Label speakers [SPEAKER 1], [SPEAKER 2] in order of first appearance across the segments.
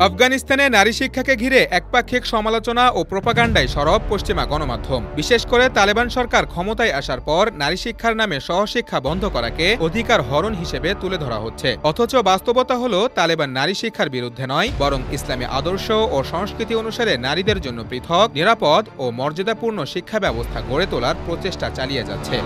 [SPEAKER 1] আফগানিস্তানে নারী শিক্ষাকে ঘিরে একপাক্ষিক সমালোচনা ও প্রোপাগান্ডায় সরব পশ্চিমা গণমাধ্যম। বিশেষ করে তালেবান সরকার ক্ষমতায় আসার পর নারী শিক্ষার নামে সহশিক্ষা বন্ধ করাকে অধিকার হরণ হিসেবে তুলে ধরা হচ্ছে। অথচ বাস্তবতা হলো তালেবান নারী শিক্ষার বিরুদ্ধে নয়, বরং ইসলামী আদর্শ ও সংস্কৃতি অনুসারে নারীদের জন্য পৃথক, নিরাপদ ও মর্যাদাপূর্ণ শিক্ষা ব্যবস্থা গড়ে তোলার প্রচেষ্টা চালিয়ে যাচ্ছে।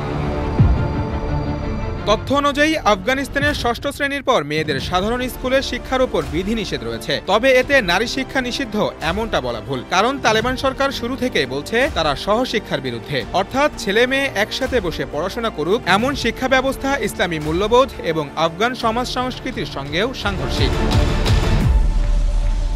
[SPEAKER 1] তথ্য অনুযায়ী আফগানিস্তানের ষষ্ঠ শ্রেণীর পর মেয়েদের সাধারণ স্কুলে শিক্ষার উপর বিধিনিষেধ রয়েছে। তবে এতে নারী শিক্ষা নিষিদ্ধ এমনটা বলা ভুল, কারণ তালেবান সরকার শুরু থেকেই বলছে তারা সহশিক্ষার বিরুদ্ধে, অর্থাৎ ছেলে মেয়ে একসাথে বসে পড়াশোনা করুক এমন শিক্ষা ব্যবস্থা ইসলামী মূল্যবোধ এবং আফগান সমাজ সংস্কৃতির সঙ্গেও সাংঘর্ষিক।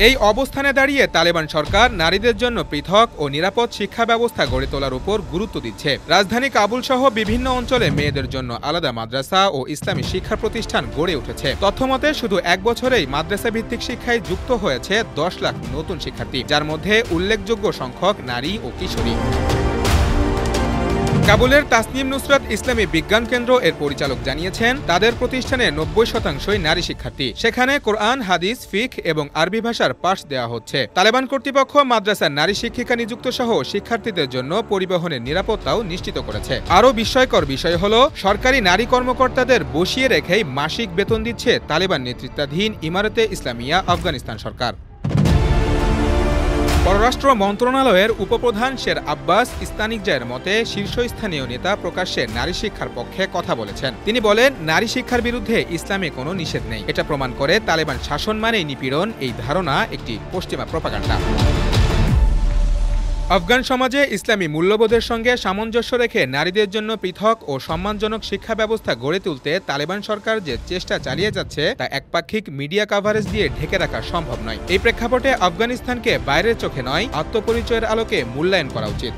[SPEAKER 1] এই অবস্থানে দাঁড়িয়ে তালেবান সরকার নারীদের জন্য পৃথক ও নিরাপদ শিক্ষা ব্যবস্থা গড়ে তোলার উপর গুরুত্ব দিচ্ছে। রাজধানী কাবুল সহ বিভিন্ন অঞ্চলে মেয়েদের জন্য আলাদা মাদ্রাসা ও ইসলামী শিক্ষা প্রতিষ্ঠান গড়ে উঠেছে। তথ্যমতে শুধু এক বছরেই মাদ্রাসা ভিত্তিক শিক্ষায় যুক্ত হয়েছে 10 লাখ নতুন শিক্ষার্থী, যার মধ্যে উল্লেখযোগ্য সংখ্যক নারী ও কিশোরী। কাবুলের তাসনিম নুসরাত ইসলামী বিজ্ঞান কেন্দ্র এর পরিচালক জানিয়েছেন, তাদের প্রতিষ্ঠানে 90% নারী শিক্ষার্থী। সেখানে কোরআন, হাদিস, ফিকহ এবং আরবি ভাষার পাঠ দেওয়া হচ্ছে। তালেবান কর্তৃপক্ষ মাদ্রাসার নারী শিক্ষিকা নিযুক্ত সহ শিক্ষার্থীদের জন্য পরিবহনের নিরাপত্তাও নিশ্চিত করেছে। আরও বিস্ময়কর বিষয় হলো, সরকারি নারী কর্মকর্তাদের বসিয়ে রেখেই মাসিক বেতন দিচ্ছে তালেবান নেতৃত্বাধীন ইমারতে ইসলামিয়া আফগানিস্তান সরকার। পররাষ্ট্র মন্ত্রণালয়ের উপপ্রধান শের আব্বাস ইস্তানিকজায়ের মতে, শীর্ষস্থানীয় নেতা প্রকাশ্যে নারী শিক্ষার পক্ষে কথা বলেছেন। তিনি বলেন, নারী শিক্ষার বিরুদ্ধে ইসলামে কোনো নিষেধ নেই। এটা প্রমাণ করে তালেবান শাসন মানেই নিপীড়ন, এই ধারণা একটি পশ্চিমা প্রোপাগান্ডা। আফগান সমাজে ইসলামী মূল্যবোধের সঙ্গে সামঞ্জস্য রেখে নারীদের জন্য পৃথক ও সম্মানজনক শিক্ষা ব্যবস্থা গড়ে তুলতে তালেবান সরকার যে চেষ্টা চালিয়ে যাচ্ছে তা একপাক্ষিক মিডিয়া কাভারেজ দিয়ে ঢেকে রাখা সম্ভব নয়। এই প্রেক্ষাপটে আফগানিস্তানকে বাইরের চোখে নয়, আত্মপরিচয়ের আলোকে মূল্যায়ন করা উচিত।